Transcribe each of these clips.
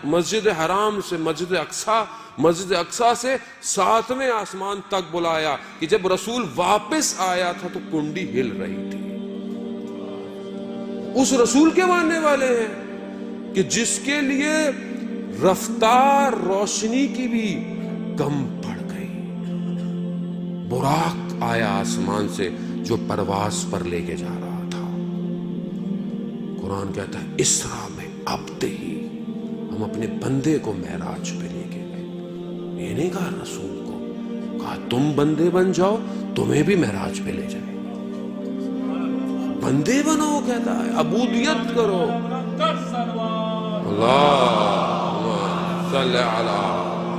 مسجد حرام سے مسجد اقصیٰ سے 7ویں آسمان تک بلایا کہ جب رسول واپس آیا تھا تو کنڈی ہل رہی تھی. اس رسول کے ماننے والے ہیں کہ جس کے لیے رفتار روشنی کی بھی کم پڑ گئی. براق آیا آسمان سے جو پرواز پر لے کے جا رہا تھا. قرآن کہتا ہے اسرا میں اب ہی ہم اپنے بندے کو معراج پہ لے کے گئے. یہ نہیں کہا رسول کو، کہا تم بندے بن جاؤ، تمہیں بھی معراج پہ لے جائے. بندے بنو کہتا ہے، عبودیت کرو. اللہم صلی علی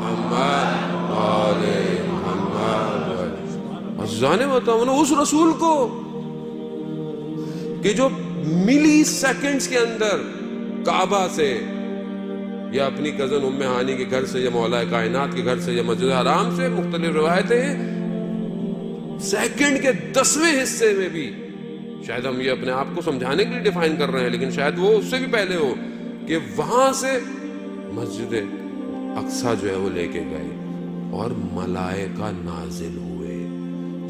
محمد وآل محمد. عزیزانے بتاؤ اس رسول کو کہ جو ملی سیکنڈز کے اندر کعبہ سے یا اپنی کزن ام ہانی کے گھر سے یا مولا کائنات کے گھر سے یا مسجد حرام سے، مختلف روایتیں ہیں، سیکنڈ کے 10ویں حصے میں بھی، شاید ہم یہ اپنے آپ کو سمجھانے کے لیے ڈیفائن کر رہے ہیں لیکن شاید وہ اس سے بھی پہلے ہو، کہ وہاں سے مسجد اقصیٰ جو ہے وہ لے کے گئے اور ملائکہ نازل ہوئے.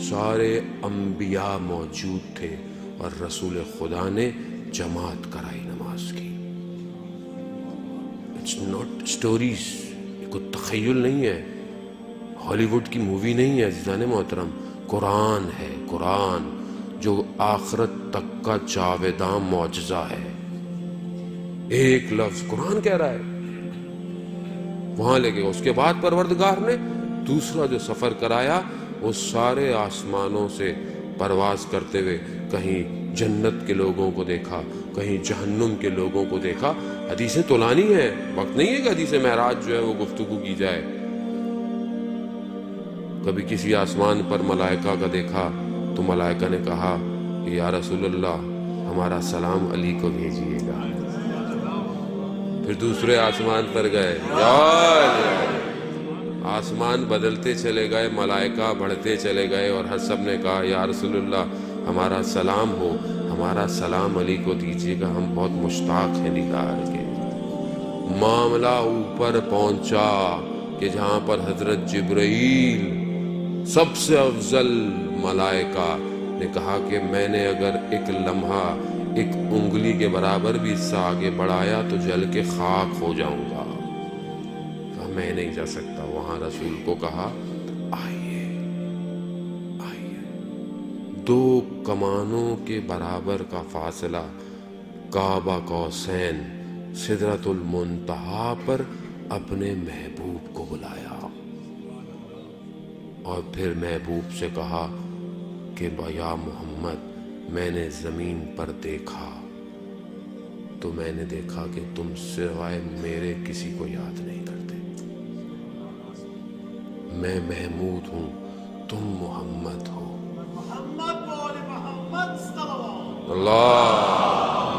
سارے انبیاء موجود تھے اور رسول خدا نے جماعت کرائی نماز کی. اٹس ناٹ اسٹوریز، یہ کوئی تخیل نہیں ہے، ہالی ووڈ کی مووی نہیں ہے عزیزان محترم. قرآن ہے، قرآن جو آخرت تک کا جاوداں معجزہ ہے. ایک لفظ قرآن کہہ رہا ہے وہاں لے کے. اس کے بعد پروردگار نے دوسرا جو سفر کرایا وہ سارے آسمانوں سے پرواز کرتے ہوئے کہیں جنت کے لوگوں کو دیکھا، کہیں جہنم کے لوگوں کو دیکھا. حدیثیں طولانی ہیں، وقت نہیں ہے کہ حدیث معراج جو ہے وہ گفتگو کی جائے. کبھی کسی آسمان پر ملائکہ کا دیکھا تو ملائکہ نے کہا یا رسول اللہ ہمارا سلام علی کو بھیجیے گا. پھر دوسرے آسمان پر گئے، آسمان بدلتے چلے گئے، ملائکہ بڑھتے چلے گئے اور ہر سب نے کہا یا رسول اللہ ہمارا سلام ہو، ہمارا سلام علی کو دیجیے گا، ہم بہت مشتاق ہیں دیدار کے. معاملہ اوپر پہنچا کہ جہاں پر حضرت جبرائیل سب سے افضل ملائکہ نے کہا کہ میں نے اگر ایک لمحہ ایک انگلی کے برابر بھی حصہ آگے بڑھایا تو جل کے خاک ہو جاؤں گا. کہا میں نہیں جا سکتا. وہاں رسول کو کہا آئیے آئیے. 2 کمانوں کے برابر کا فاصلہ، کعبہ قوسین، سدرۃ المنتہا پر اپنے محبوب کو بلایا اور پھر محبوب سے کہا کہ یا محمد میں نے زمین پر دیکھا تو میں نے دیکھا کہ تم سوائے میرے کسی کو یاد نہیں کرتے. میں محمود ہوں، تم محمد ہو. اللہم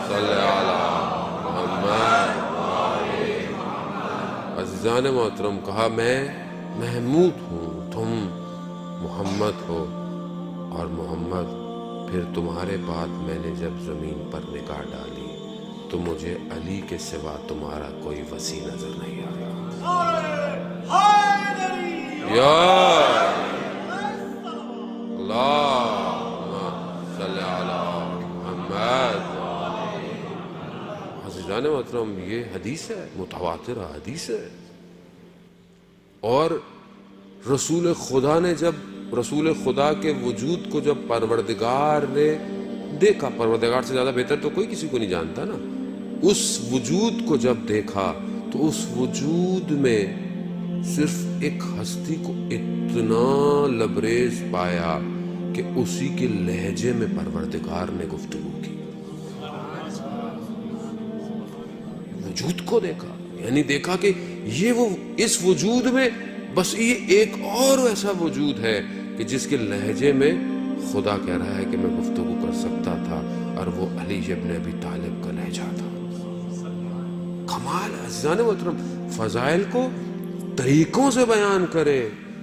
صلی علی محمد. عزیزان محترم کہا میں محمود ہوں، تم محمد ہو. اور محمد پھر تمہارے بعد میں نے جب زمین پر نگاہ ڈالی تو مجھے علی کے سوا تمہارا کوئی وسیع نظر نہیں آیا. یا اللہم صلی علی محمد. عزیزان محترم یہ حدیث ہے، متواتر حدیث ہے. اور رسول خدا نے جب رسول خدا کے وجود کو جب پروردگار نے دیکھا، پروردگار سے زیادہ بہتر تو کوئی کسی کو نہیں جانتا نا، اس وجود کو جب دیکھا تو اس وجود میں صرف ایک ہستی کو اتنا لبریز پایا کہ اسی کے لہجے میں پروردگار نے گفتگو کی. وجود کو دیکھا، یعنی دیکھا کہ یہ وہ اس وجود میں بس یہ ایک اور ایسا وجود ہے کہ جس کے لہجے میں خدا کہہ رہا ہے کہ میں گفتگو کر سکتا تھا، اور وہ علی ابن ابی طالب کا لہجہ تھا. کمال. عزیزان محترم فضائل کو طریقوں سے بیان کرے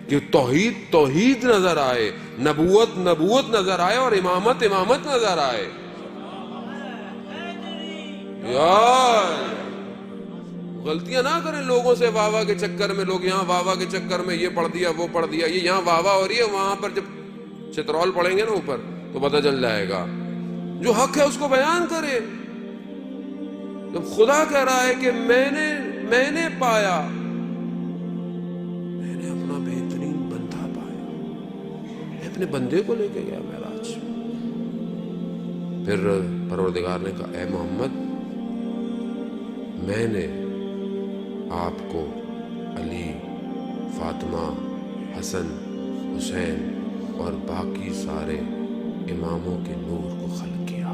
کہ توحید توحید نظر آئے، نبوت نبوت نظر آئے اور امامت امامت نظر آئے. غلطیاں نہ کریں لوگوں سے واہ واہ کے چکر میں. لوگ یہاں واہ واہ کے چکر میں یہ پڑھ دیا وہ پڑھ دیا, یہ یہاں واہ واہ ہو رہی ہے, وہاں پر جب چترول پڑھیں گے نا اوپر تو پتہ چل جائے گا. جو حق ہے اس کو بیان کرے. جب خدا کہہ رہا ہے کہ میں نے پایا, میں نے اپنا بہترین بندہ پایا, میں اپنے بندے کو لے کے گیا معراج. پھر پروردگار نے کہا اے محمد, میں نے آپ کو علی, فاطمہ, حسن, حسین اور باقی سارے اماموں کے نور کو خلق کیا,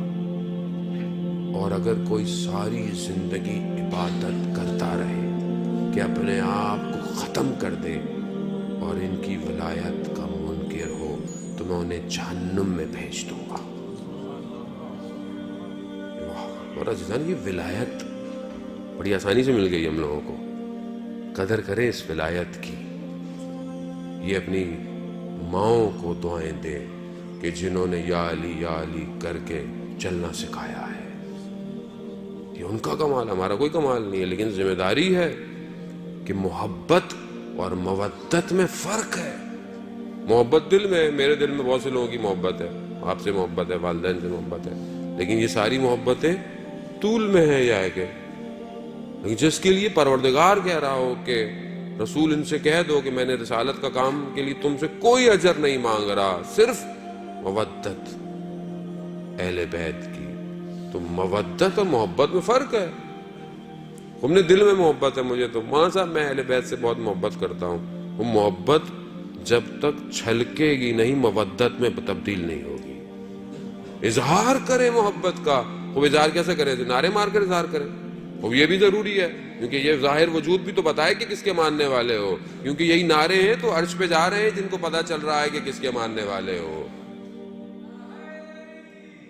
اور اگر کوئی ساری زندگی عبادت کرتا رہے کہ اپنے آپ کو ختم کر دے اور ان کی ولایت کا منکر ہو تو میں انہیں جہنم میں بھیج دوں گا. اور عزیزان, یہ ولایت بڑی آسانی سے مل گئی ہم لوگوں کو. قدر کریں اس ولایت کی. یہ اپنی ماؤں کو دعائیں دیں کہ جنہوں نے یا علی کر کے چلنا سکھایا ہے. یہ ان کا کمال, ہمارا کوئی کمال نہیں ہے. لیکن ذمہ داری ہے کہ محبت اور مودت میں فرق ہے. محبت دل میں, میرے دل میں بہت سے لوگوں کی محبت ہے, آپ سے محبت ہے, والدین سے محبت ہے, لیکن یہ ساری محبتیں طول میں ہیں یا ہے کہ جس کے لیے پروردگار کہہ رہا ہو کہ رسول ان سے کہہ دو کہ میں نے رسالت کا کام کے لیے تم سے کوئی اجر نہیں مانگ رہا, صرف مودت اہل بیت کی. تو مودت اور محبت میں فرق ہے. تم نے دل میں محبت ہے مجھے, تو ماں صاحب میں اہل بیت سے بہت محبت کرتا ہوں. وہ محبت جب تک چھلکے گی نہیں مودت میں تبدیل نہیں ہوگی. اظہار کرے محبت کا. وہ اظہار کیسے کرے؟ نعرے مار کر اظہار کرے. اور یہ بھی ضروری ہے کیونکہ یہ ظاہر وجود بھی تو بتائے کہ کس کے ماننے والے ہو, کیونکہ یہی نعرے ہیں تو عرش پہ جا رہے ہیں جن کو پتا چل رہا ہے کہ کس کے ماننے والے ہو.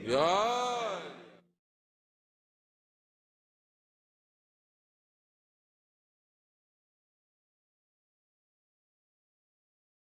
یا